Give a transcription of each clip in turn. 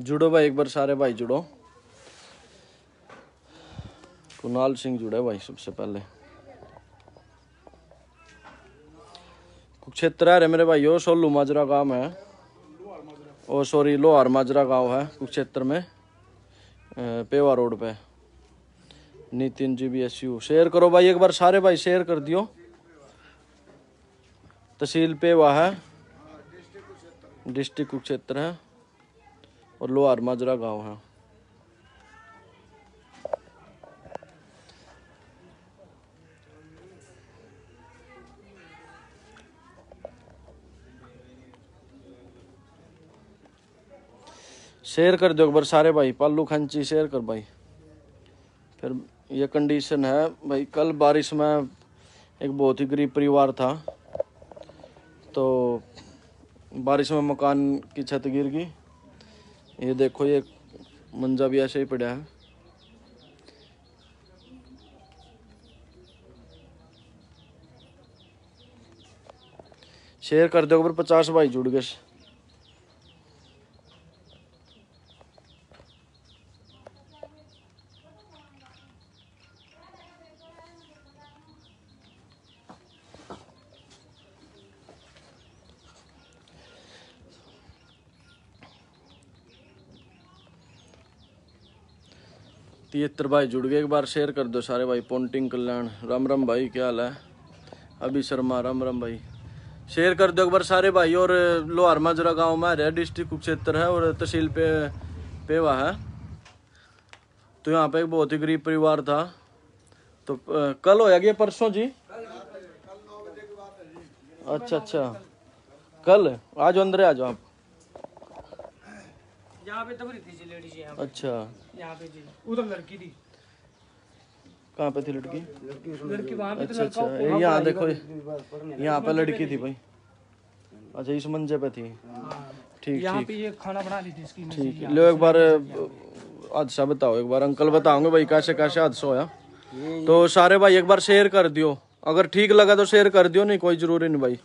जुड़ो भाई एक बार सारे भाई जुड़ो। कुणाल सिंह जुड़ा भाई सबसे पहले। कुरुक्षेत्र है मेरे भाइयों, सोलू माजरा गांव है, ओ सॉरी लोहार माजरा गांव है कुरुक्षेत्र में, पेवा रोड पे। नितिन जी भी SU शेयर करो भाई एक बार सारे भाई शेयर कर दियो। तहसील पेवा है, डिस्ट्रिक्ट कुरुक्षेत्र है और लोहार माजरा गांव है। शेयर कर दो एक बार सारे भाई। पालू खंची शेयर कर भाई। फिर ये कंडीशन है भाई, कल बारिश में एक बहुत ही गरीब परिवार था, तो बारिश में मकान की छत गिर गई। ये देखो ये मंजा भी ऐसे ही पड़ा है। शेयर कर दो एक बार, 50 भाई जुड़ गए। 73 भाई जुड़ गए, एक बार शेयर कर दो सारे भाई। पोंटिंग कल्याण राम राम भाई, क्या हाल है? अभी शर्मा राम राम भाई, शेयर कर दो एक बार सारे भाई। और लोहार माजरा गांव में है, डिस्ट्रिक्ट कुरुक्षेत्र है और तहसील पेवा है। तो यहाँ पे एक बहुत ही गरीब परिवार था। तो कल होया गया परसों जी? अच्छा अच्छा, कल आज अंदर आ जाओ आप। यहाँ पे तब थी लेडीज यहाँ पे। अच्छा, यहाँ पे जी उधर लड़की थी। कहाँ पे थी लड़की? लड़की वहाँ पे। अच्छा अच्छा, यहाँ देखो यहाँ पे लड़की थी भाई। अच्छा इस मंजे पे थी, ठीक यहाँ ठीक पे ये खाना बना ली थी इसकी। ठीक। लो एक बार हादसा बताओ एक बार, अंकल बताओगे भाई कैसे कैसे हादसा होया। तो सारे भाई एक बार शेयर कर दियो, अगर ठीक लगा तो शेयर कर दियो, नहीं कोई जरूरी नहीं भाई।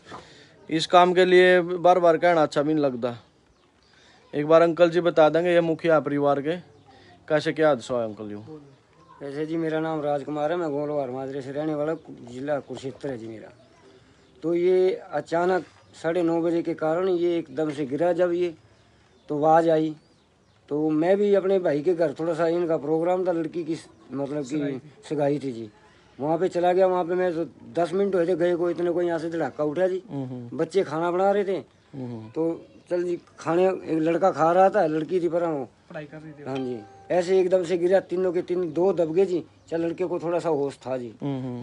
इस काम के लिए बार बार कहना अच्छा भी नहीं लगता। एक बार अंकल जी बता देंगे ये मुखिया परिवार के कैसे क्या हादसा हुआ अंकल जी? ऐसे जी मेरा नाम राजकुमार है, मैं लोहार माजरे से रहने वाला, जिला कुरुक्षेत्र है जी मेरा। तो ये अचानक 9:30 बजे के कारण ये एकदम से गिरा। जब ये तो आवाज़ आई तो मैं भी अपने भाई के घर, थोड़ा सा इनका प्रोग्राम था, लड़की की मतलब की सगाई थी जी, वहाँ पे चला गया। वहाँ पे मैं तो 10 मिनट हुए थे गए को, इतने को यहाँ से धड़ाका उठा जी। बच्चे खाना बना रहे थे तो चल जी खाने, एक लड़का खा रहा था, लड़की थी पर वो पढ़ाई कर रही थी। हाँ जी, ऐसे एकदम से गिरा, तीनों के तीन दो दब गए जी। चल लड़के को थोड़ा सा होश था जी,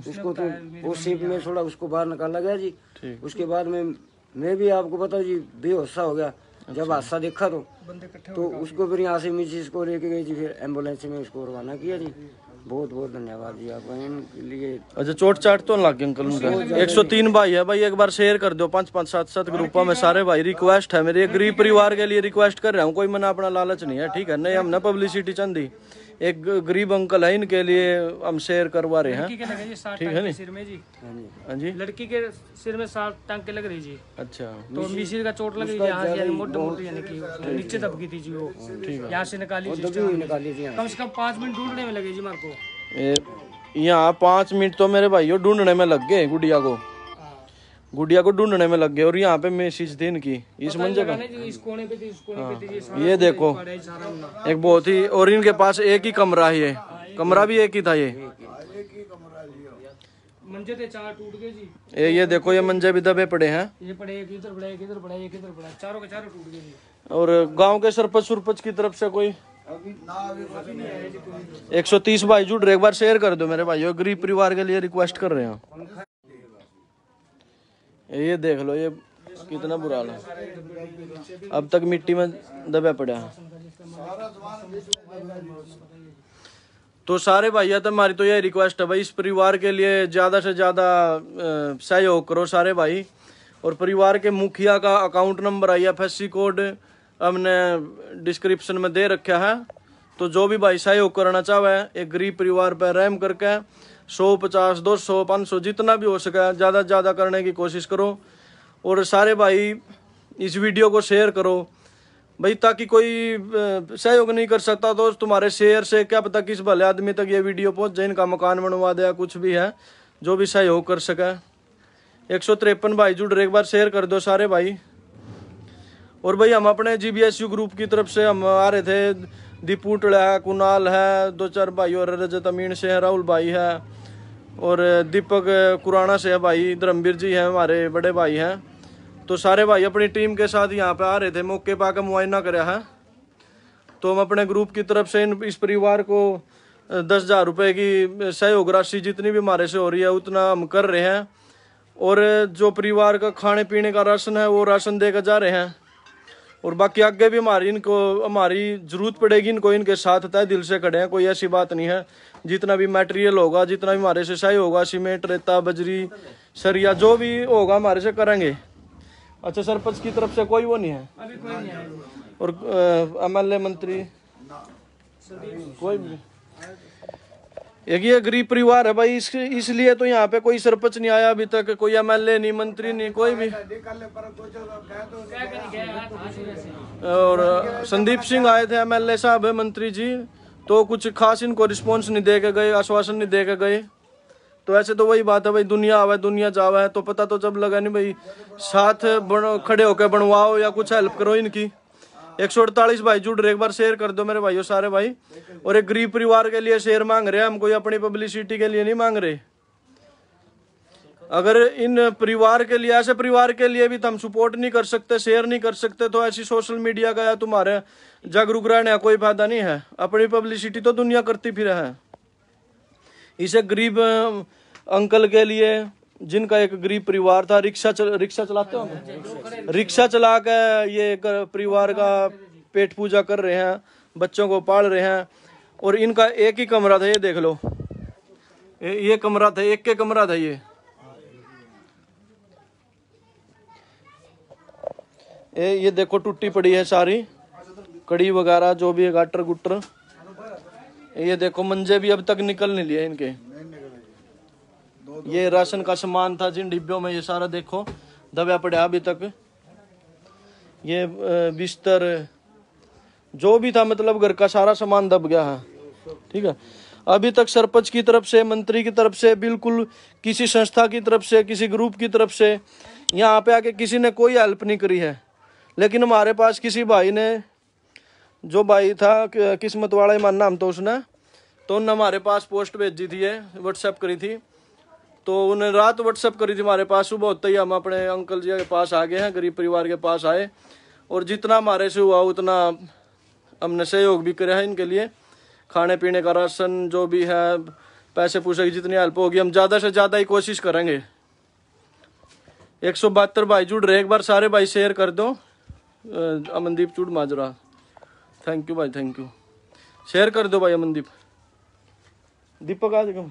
उसको तो वो शिप में थोड़ा उसको बाहर निकाला गया जी। उसके बाद में मैं भी आपको बताऊँ जी बेहोशा हो गया। जब हादसा देखा तो उसको फिर यहाँ से मिसिस को लेके गई जी, फिर एम्बुलेंस में उसको रवाना किया जी। बहुत बहुत धन्यवाद जी आपका इनके लिए। अच्छा चोट चाट तो लग गया अंकल उनका? 103 भाई है भाई, एक बार शेयर कर दो 5-5 7-7 ग्रुपों में सारे भाई। रिक्वेस्ट है मेरी, एक गरीब परिवार के लिए रिक्वेस्ट कर रहा हूँ, कोई मना अपना लालच नहीं है, ठीक है? नहीं हमने पब्लिसिटी चंदी, एक गरीब अंकल है इनके लिए हम शेयर करवा रहे हैं, ठीक है? नहीं सिर में जी, हाँ जी, लड़की के सिर में 7 टांके लग रही जी। अच्छा तो मिसिर का चोट लग रही है यहाँ से, मोटी यानी कि नीचे दब गई थी जी वो, यहाँ से निकाली जी। कम से कम 5 मिनट ढूंढने में लगे जी मेरे को। यहाँ 5 मिनट तो मेरे भाइयों ढूंढने में लग गए, गुड़िया को ढूंढने में लग गए। और यहाँ पे मैसेज थी इनकी इस मंजे का, इस कोने पे थी, इस कोने पे थी, ये देखो एक बहुत ही। और इनके पास एक ही कमरा है, ये कमरा भी एक ही था। ये मंजे थे 4 टूट गए जी। ये देखो ये मंजे भी दबे पड़े हैं, ये पड़े, एक इधर पड़ा, एक इधर पड़ा, एक इधर पड़ा, चारों के चारों टूट गए जी। और गांव के सरपंच की तरफ से कोई 130 भाई जुड़ रहे, एक बार शेयर कर दो मेरे भाइयों, गरीब परिवार के लिए रिक्वेस्ट कर रहे हैं। ये देख लो ये कितना बुरा हाल है, अब तक मिट्टी में दबा पड़ा है। तो सारे भैया तो हमारी तो यही रिक्वेस्ट है भाई, इस परिवार के लिए ज्यादा से ज्यादा सहयोग करो सारे भाई। और परिवार के मुखिया का अकाउंट नंबर IFSC कोड हमने डिस्क्रिप्शन में दे रखा है। तो जो भी भाई सहयोग करना चाहे, एक गरीब परिवार पर रहम करके 100 50 200 500 जितना भी हो सके ज़्यादा से ज़्यादा करने की कोशिश करो। और सारे भाई इस वीडियो को शेयर करो, भाई, ताकि कोई सहयोग नहीं कर सकता तो तुम्हारे शेयर से क्या पता किस भले आदमी तक ये वीडियो पहुंच जाए, इनका मकान बनवा दे, कुछ भी है जो भी सहयोग कर सके। 153 भाई जुड़ रहे, एक बार शेयर कर दो सारे भाई। और भाई हम अपने GBSU ग्रुप की तरफ से हम आ रहे थे, दीपू टड़ा, कुणाल है, 2-4 भाई और रजत अमीन से है, राहुल भाई है और दीपक कुराना से है भाई, धर्मवीर जी हैं हमारे बड़े भाई हैं। तो सारे भाई अपनी टीम के साथ यहाँ पे आ रहे थे, मौके पर आकर मुआयना कराया है। तो हम अपने ग्रुप की तरफ से इस परिवार को 10,000 रुपये की सहयोग राशि जितनी भी हमारे से हो रही है उतना हम कर रहे हैं। और जो परिवार का खाने पीने का राशन है वो राशन देकर जा रहे हैं। और बाकी आगे भी हमारी जरूरत पड़ेगी इनको, इनके साथ तय दिल से खड़े हैं, कोई ऐसी बात नहीं है। जितना भी मटेरियल होगा, जितना भी हमारे से सही होगा, सीमेंट, रेता, बजरी, सरिया जो भी होगा हमारे से करेंगे। अच्छा, सरपंच की तरफ से कोई वो नहीं है अभी कोई नहीं है। और MLA मंत्री कोई भी। एक ये गरीब परिवार है भाई, इसलिए तो यहाँ पे कोई सरपंच नहीं आया अभी तक, कोई MLA नहीं, मंत्री नहीं, कोई भी। और संदीप सिंह आए थे MLA साहब, मंत्री जी, तो कुछ खास इनको रिस्पॉन्स नहीं दे के गए, आश्वासन नहीं दे के गए। तो ऐसे तो वही बात है भाई, दुनिया आवे दुनिया जावा है, तो पता तो जब लगा नहीं भाई, साथ खड़े होकर बनवाओ या कुछ हेल्प करो इनकी। 148 भाई जुड़ रहे, एक बार शेयर कर दो मेरे भाइयों सारे भाई। और एक गरीब परिवार के लिए शेयर मांग रहे हैं हम, कोई अपनी पब्लिसिटी के लिए नहीं मांग रहे। अगर इन परिवार के लिए, ऐसे परिवार के लिए भी हम सपोर्ट नहीं कर सकते, शेयर नहीं कर सकते, तो ऐसी सोशल मीडिया का या तुम्हारे जागरूक रहने का कोई फायदा नहीं है। अपनी पब्लिसिटी तो दुनिया करती फिर है। इसे गरीब अंकल के लिए, जिनका एक गरीब परिवार था, रिक्शा चलाते हो, रिक्शा चला के ये परिवार का पेट पूजा कर रहे हैं, बच्चों को पाल रहे हैं। और इनका एक ही कमरा था, ये देख लो, ये कमरा था, एक के कमरा था ये देखो टूटी पड़ी है सारी, कड़ी वगैरह जो भी है, गाटर गुटर। ये देखो मंजे भी अब तक निकल नहीं लिए इनके। ये राशन का सामान था जिन डिब्बों में, ये सारा देखो दबा पड़ा अभी तक। ये बिस्तर जो भी था, मतलब घर का सारा सामान दब गया है। ठीक है, अभी तक सरपंच की तरफ से, मंत्री की तरफ से, बिल्कुल किसी संस्था की तरफ से, किसी ग्रुप की तरफ से यहाँ पे आके किसी ने कोई हेल्प नहीं करी है। लेकिन हमारे पास किसी भाई ने, जो भाई था किस्मत वाला ईमान नाम तो उसने, तो उन्होंने हमारे पास पोस्ट भेजी थी, व्हाट्सएप करी थी। तो उन्हें रात व्हाट्सएप करी थी हमारे पास, सुबह होते ही हम अपने अंकल जी के पास आ गए हैं, गरीब परिवार के पास आए। और जितना हमारे से हुआ उतना हमने सहयोग भी किया है इनके लिए, खाने पीने का राशन जो भी है, पैसे पूसे की जितनी हेल्प होगी हम ज़्यादा से ज़्यादा ही कोशिश करेंगे। 172 भाई जुड़ रहे, एक बार सारे भाई शेयर कर दो। अमनदीप चूड़ माजरा, थैंक यू भाई, थैंक यू, शेयर कर दो भाई। अमनदीप, दीपक आज कम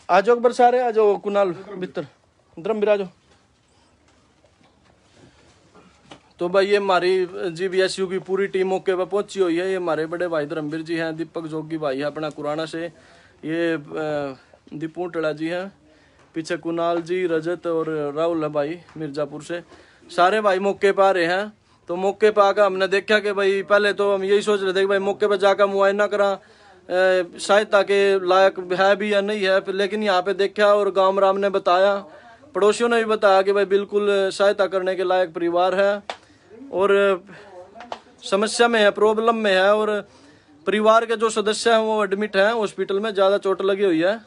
आ जाओ, एक बार सारे आ जाओ। कुणाल भीतर, धर्म भी आ जाओ। तो भाई ये हमारी GBSU की पूरी टीम मौके पर पहुंची हुई है। ये हमारे बड़े भाई धर्मवीर जी हैं, दीपक जोगी भाई है अपना कुराना से, ये दीपू टड़ा जी हैं, पीछे कुणाल जी, रजत और राहुल है भाई मिर्जापुर से। सारे भाई मौके पर आ रहे हैं। तो मौके पर आकर हमने देखा कि भाई, पहले तो हम यही सोच रहे थे कि भाई मौके पर जाकर मुआयना करा, सहायता के लायक है भी या नहीं है। लेकिन यहाँ पे देखा और गांव राम ने बताया, पड़ोसियों ने भी बताया कि भाई बिल्कुल सहायता करने के लायक परिवार है और समस्या में है, प्रॉब्लम में है। और परिवार के जो सदस्य हैं वो एडमिट हैं हॉस्पिटल में, ज़्यादा चोट लगी हुई है।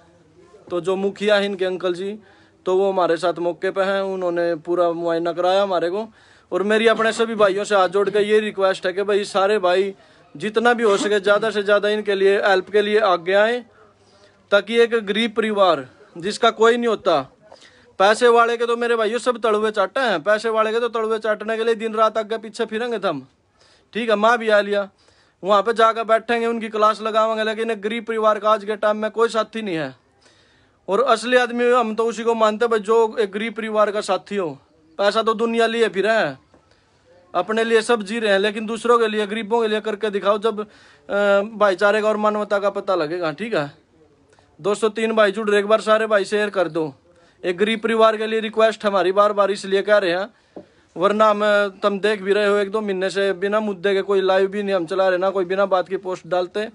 तो जो मुखिया है इनके अंकल जी, तो वो हमारे साथ मौके पे हैं, उन्होंने पूरा मुआयना कराया हमारे को। और मेरी अपने सभी भाइयों से हाथ जोड़ के ये रिक्वेस्ट है कि भाई सारे भाई जितना भी हो सके ज़्यादा से ज़्यादा इनके लिए हेल्प के लिए आगे आए, ताकि एक गरीब परिवार जिसका कोई नहीं होता, पैसे वाले के तो मेरे भाइयों सब तड़ुए चाटे हैं, पैसे वाले के तो तड़ुए चाटने के लिए दिन रात आगे पीछे फिरेंगे हम। ठीक है, माँ भी आ लिया, वहाँ पे जाकर बैठेंगे, उनकी क्लास लगावांगे। लेकिन एक गरीब परिवार का आज के टाइम में कोई साथी नहीं है। और असली आदमी हम तो उसी को मानते हैं भाई जो एक गरीब परिवार का साथी हो। पैसा तो दुनिया लिए फिर है, अपने लिए सब जी रहे हैं, लेकिन दूसरों के लिए, गरीबों के लिए करके दिखाओ, जब भाईचारे का और मानवता का पता लगेगा। ठीक है, 203 भाई जुड़ रहे, एक बार सारे भाई शेयर कर दो। एक गरीब परिवार के लिए रिक्वेस्ट हमारी बार बार इसलिए कह रहे हैं, वरना हम तुम देख भी रहे हो 1-2 महीने से बिना मुद्दे के कोई लाइव भी नहीं हम चला रहे ना, कोई बिना बात की पोस्ट डालते।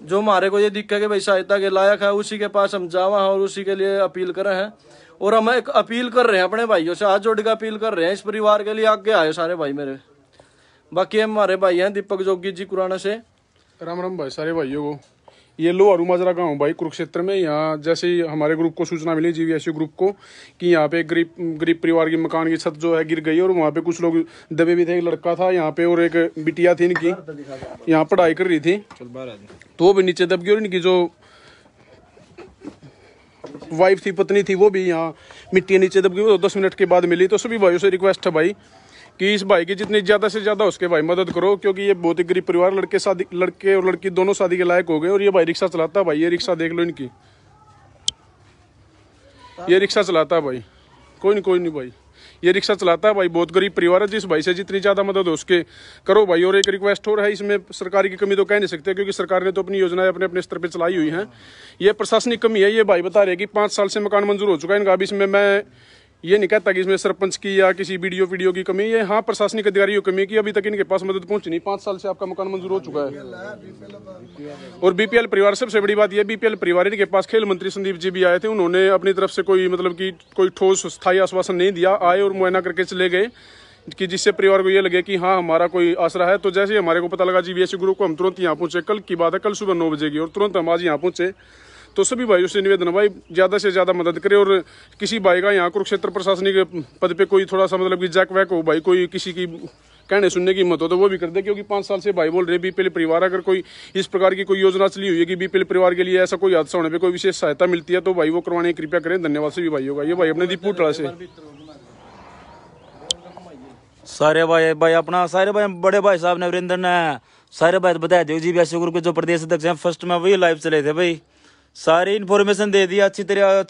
जो हमारे को ये दिक्कत है भाई सहायता के लायक है उसी के पास हम जावा हैं और उसी के लिए अपील कर रहे हैं। और हम एक अपील कर रहे हैं अपने भाइयों से, हाथ जोड़ के अपील कर रहे हैं, इस परिवार के लिए आगे आए सारे भाई मेरे। बाकी हमारे भाई हैं दीपक जोगी जी कुराना से। राम राम भाई सारे भाइयों को। ये लोहारू माजरा गाँव भाई कुरुक्षेत्र में। यहाँ जैसे ही हमारे ग्रुप को सूचना मिली जीवीएसयू ग्रुप को कि यहाँ पे गरीब परिवार की मकान की छत जो है गिर गई और वहाँ पे कुछ लोग दबे भी थे। एक लड़का था यहाँ पे और एक बिटिया थी इनकी, यहाँ पढ़ाई कर रही थी, तो वो भी नीचे दब गई और इनकी जो वाइफ थी, पत्नी थी, वो भी यहाँ मिट्टी नीचे दब गई। वो 10 मिनट के बाद मिली। तो सभी भाइयों से रिक्वेस्ट है भाई कि इस भाई की जितनी ज़्यादा से ज़्यादा उसके भाई मदद करो, क्योंकि ये बहुत ही गरीब परिवार, लड़के और लड़की दोनों शादी के लायक हो गए। और ये भाई रिक्शा चलाता है भाई, ये रिक्शा देख लो इनकी, ये रिक्शा चलाता है भाई। कोई नहीं भाई, ये रिक्शा चलाता है भाई। बहुत गरीब परिवार है। जिस भाई से जितनी ज़्यादा मदद हो उसके करो भाई। और एक रिक्वेस्ट और है, इसमें सरकार की कमी तो कह नहीं सकते, क्योंकि सरकार ने तो अपनी योजनाएं अपने अपने स्तर पर चलाई हुई हैं। ये प्रशासनिक कमी है। ये भाई बता रहे कि 5 साल से मकान मंजूर हो चुका है इनका। अभी इसमें मैं ये नहीं कहता कि इसमें सरपंच की या किसी वीडियो की कमी है। हाँ, प्रशासनिक अधिकारियों की कमी है कि अभी तक इनके पास मदद पहुंची नहीं। 5 साल से आपका मकान मंजूर हो चुका है। और बीपीएल परिवार, सबसे बड़ी बात यह, बीपीएल परिवार इनके पास खेल मंत्री संदीप जी भी आए थे। उन्होंने अपनी तरफ से कोई मतलब कि कोई ठोस स्थायी आश्वासन नहीं दिया। आए और मुआयना करके चले गए, कि जिससे परिवार को ये लगे कि हाँ हमारा कोई आसरा है। तो जैसे ही हमारे को पता लगा जीवीएसयू ग्रुप को, हम तुरंत यहाँ पहुंचे। कल की बात है, कल सुबह 9 बजे की, और तुरंत हम आज यहाँ पहुंचे। तो सभी भाइयों से निवेदन है भाई, ज़्यादा से ज़्यादा मदद करें। और किसी भाई का यहाँ कुरुक्षेत्र प्रशासनिक पद पे कोई थोड़ा सा मतलब कि जैक वैक हो भाई, कोई किसी की कहने सुनने की हिम्मत हो तो वो भी कर दे। क्योंकि 5 साल से भाई बोल रहे बीपीएल परिवार, अगर कोई इस प्रकार की कोई योजना चली हुई है कि बीपीएल परिवार के लिए ऐसा कोई हादसा होने पर कोई विशेष सहायता मिलती है, तो भाई वो करवाने की कृपया करें। धन्यवाद सभी भाइयों का। ये भाई अपने दीपू टड़ा से सारे भाई अपना सारे भाई बड़े भाई साहब ने वीरेंद्र ने सारे भाई बताया थे। जीवीएसयू ग्रुप के जो प्रदेश अध्यक्ष हैं, फर्स्ट में वही लाइव चले थे भाई। सारी इन्फॉर्मेशन दे दिया अच्छी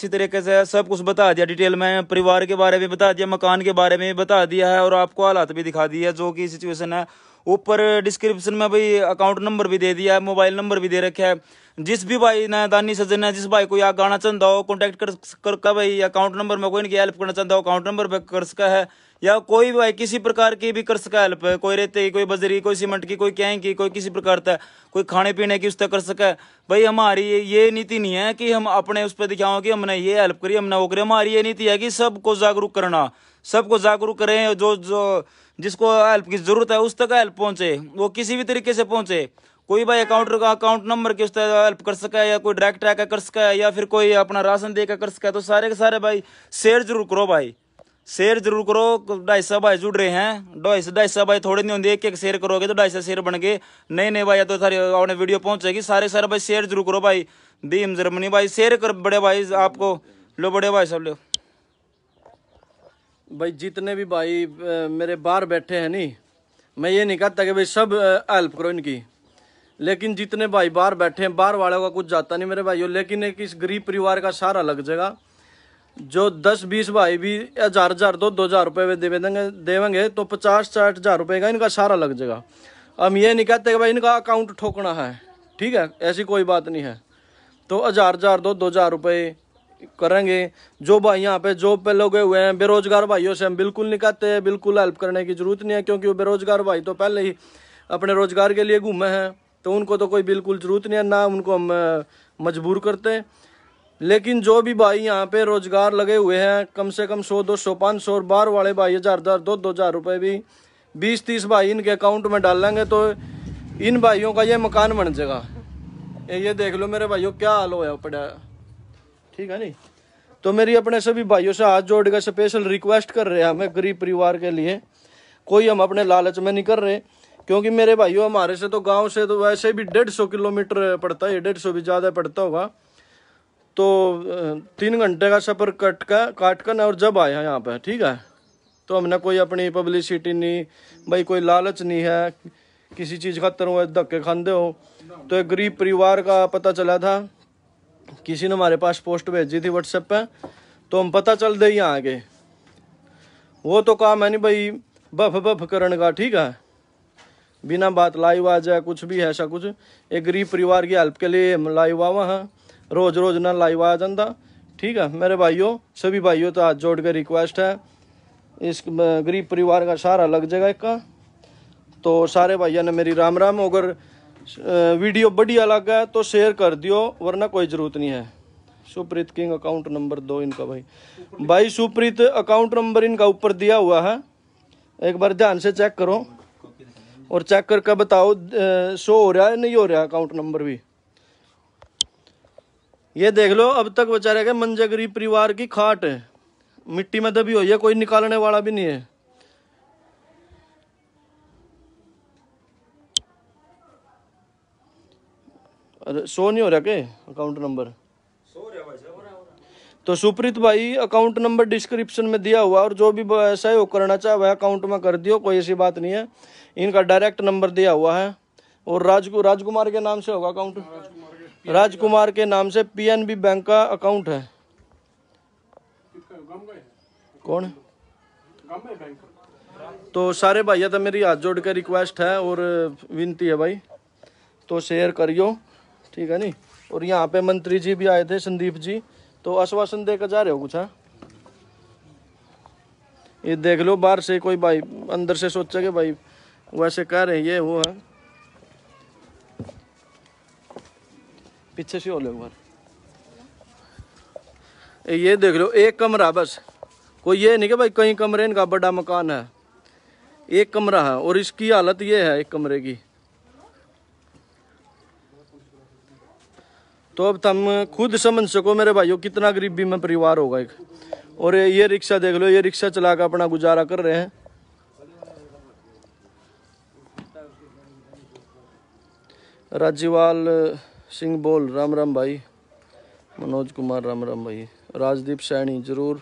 तरीके से, सब कुछ बता दिया डिटेल में। परिवार के बारे में बता दिया, मकान के बारे में बता दिया है, और आपको हालात भी दिखा दिया जो कि सिचुएशन है। ऊपर डिस्क्रिप्शन में भाई अकाउंट नंबर भी दे दिया है, मोबाइल नंबर भी दे रखा है। जिस भी भाई ने दानी सज्जन है, जिस भाई को यहाँ गाना चाहता हो, कॉन्टैक्ट कर भाई अकाउंट नंबर में कोई इनकी हेल्प करना चाहता हो, अकाउंट नंबर पे कर सका है। या कोई भी भाई किसी प्रकार की भी कर सका हेल्प, कोई रेते की, कोई बजरी, कोई सीमेंट की, कोई क्या की, कोई किसी प्रकार का, कोई खाने पीने की उससे कर सका है भाई। हमारी ये नीति नहीं है कि हम अपने उस पर दिखाओ कि हमने ये हेल्प करी, हमने वो करी। हमारी ये नीति है कि सबको जागरूक करना, सबको जागरूक करें। जो जिसको हेल्प की जरूरत है उस तक हेल्प पहुंचे, वो किसी भी तरीके से पहुंचे। कोई भाई अकाउंट नंबर के उस हेल्प कर सका है, या कोई डायरेक्ट आकर कर सका है, या फिर कोई अपना राशन देकर कर सका है। तो सारे के सारे भाई शेयर जरूर करो भाई, शेयर जरूर करो। 250 भाई जुड़ रहे हैं, 250 भाई थोड़े नहीं होंगे। एक शेयर करोगे तो 250 शेयर बन गए। नए भाई तो सारी आपने वीडियो पहुंचेगी। सारे भाई शेयर जरूर करो भाई। भीम जर्मनी भाई शेयर कर, बड़े भाई आपको लो, बड़े भाई सब लो भाई। जितने भी भाई मेरे बाहर बैठे हैं नहीं, मैं ये नहीं कहता कि भाई सब हेल्प करो इनकी, लेकिन जितने भाई बाहर बैठे हैं, बाहर वालों का कुछ जाता नहीं मेरे भाइयों, लेकिन एक इस गरीब परिवार का सहारा लग जाएगा। जो 10-20 भाई भी 1000 2,000 रुपये देवेंगे तो 50-60 हज़ार रुपये का इनका सहारा लग जाएगा। हम ये नहीं कहते कि भाई इनका अकाउंट ठोकना है, ठीक है, ऐसी कोई बात नहीं है। तो 1000 2,000 रुपये करेंगे। जो भाई यहाँ पे जॉब पे लगे हुए हैं, बेरोजगार भाइयों से हम बिल्कुल नहीं कहते, बिल्कुल हेल्प करने की जरूरत नहीं है, क्योंकि वो बेरोजगार भाई तो पहले ही अपने रोजगार के लिए घूमे हैं, तो उनको तो कोई बिल्कुल जरूरत नहीं है, ना उनको हम मजबूर करते। लेकिन जो भी भाई यहाँ पे रोजगार लगे हुए हैं, कम से कम 100 200 500 और बाहर वाले भाई 1000 2,000 रुपये भी 20-30 भाई इनके अकाउंट में डाल लेंगे तो इन भाइयों का ये मकान बन जाएगा। ये देख लो मेरे भाइयों क्या हाल होया पड़ा, ठीक है नहीं। तो मेरी अपने सभी भाइयों से हाथ जोड़ कर स्पेशल रिक्वेस्ट कर रहे हैं हमें गरीब परिवार के लिए। कोई हम अपने लालच में नहीं कर रहे, क्योंकि मेरे भाइयों हमारे से तो गाँव से तो वैसे भी 150 किलोमीटर पड़ता है, 150 भी ज़्यादा पड़ता होगा। तो 3 घंटे का सफ़र काट कर और जब आए हैं यहाँ पे, ठीक है। तो हमने कोई अपनी पब्लिसिटी नहीं भाई, कोई लालच नहीं है किसी चीज़ खातर हुए धक्के खाते हो। तो एक गरीब परिवार का पता चला था, किसी ने हमारे पास पोस्ट भेजी थी व्हाट्सएप पे, तो हम पता चल दे यहाँ आगे। वो तो काम है नहीं भाई बफ करने का, ठीक है, बिना बात लाइव आ जाए कुछ भी ऐसा कुछ। एक गरीब परिवार की हेल्प के लिए हम लाइव आवा हैं। रोज रोज ना लाइव आ जाता। ठीक है मेरे भाइयों, सभी भाइयों तो हाथ जोड़ के रिक्वेस्ट है, इस गरीब परिवार का सहारा लग जाएगा एक का। तो सारे भाइयों ने मेरी राम राम। अगर वीडियो बढ़िया लगा तो शेयर कर दियो, वरना कोई जरूरत नहीं है। सुप्रीत किंग अकाउंट नंबर 2 इनका भाई सुप्रीत अकाउंट नंबर इनका ऊपर दिया हुआ है, एक बार ध्यान से चेक करो और चेक करके बताओ शो हो रहा है नहीं हो रहा अकाउंट नंबर भी। ये देख लो, अब तक बेचारे के मंजे गरीब परिवार की खाट है, मिट्टी में दबी हुई है, कोई निकालने वाला भी नहीं है। अरे शो नहीं हो रहा के अकाउंट नंबर? तो सुप्रीत भाई अकाउंट नंबर डिस्क्रिप्शन में दिया हुआ, और जो भी सहयोग करना चाहे वह अकाउंट में कर दियो, कोई ऐसी बात नहीं है। इनका डायरेक्ट नंबर दिया हुआ है। और राजकुमार के नाम से होगा अकाउंट, राजकुमार के नाम से पीएनबी बैंक का अकाउंट है। कौन? तो सारे भैया तो मेरी हाथ जोड़ के रिक्वेस्ट है और विनती है भाई, तो शेयर करियो, ठीक है नी। और यहाँ पे मंत्री जी भी आए थे, संदीप जी, तो आश्वासन देकर जा रहे हो कुछ? है ये देख लो, बाहर से कोई भाई अंदर से सोचा कि भाई वैसे कह रहे हैं ये वो है, पीछे से हो लो एक बार। ये देख लो, एक कमरा बस, कोई ये नहीं कि भाई कई कमरे इनका बड़ा मकान है, एक कमरा है और इसकी हालत ये है एक कमरे की। तो अब तुम खुद समझ सको मेरे भाइयों कितना गरीबी में परिवार होगा एक। और ये रिक्शा देख लो, ये रिक्शा चला कर अपना गुजारा कर रहे हैं। राजीवाल सिंह बोल राम राम भाई, मनोज कुमार राम राम भाई, राजदीप सैनी जरूर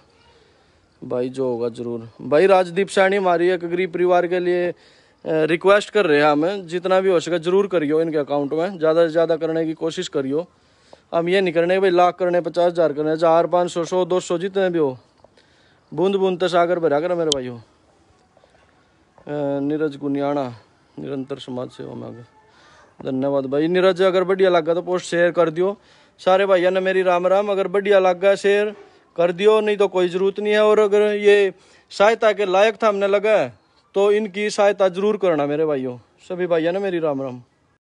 भाई, जो होगा जरूर भाई। राजदीप सैनी हमारी एक गरीब परिवार के लिए रिक्वेस्ट कर रहे हैं, हमें जितना भी हो सके जरूर करियो इनके अकाउंट में, ज़्यादा से ज़्यादा करने की कोशिश करियो। हम ये नहीं करने भाई लाख करने, 50,000 करने, 1000, 500, 100, 200 जितने भी हो, बूंद बूंद तो सागर भरा कर मेरे भाइयों। नीरज गुनियाना निरंतर समाज सेवा में आगे, धन्यवाद भाई नीरज। अगर बढ़िया लगा तो पोस्ट शेयर कर दियो। सारे भाइयों ने मेरी राम राम। अगर बढ़िया लगा शेयर कर दियो, नहीं तो कोई ज़रूरत नहीं है। और अगर ये सहायता के लायक था हमने लगा तो इनकी सहायता जरूर करना मेरे भाइयों। सभी भाइयों ने मेरी राम राम।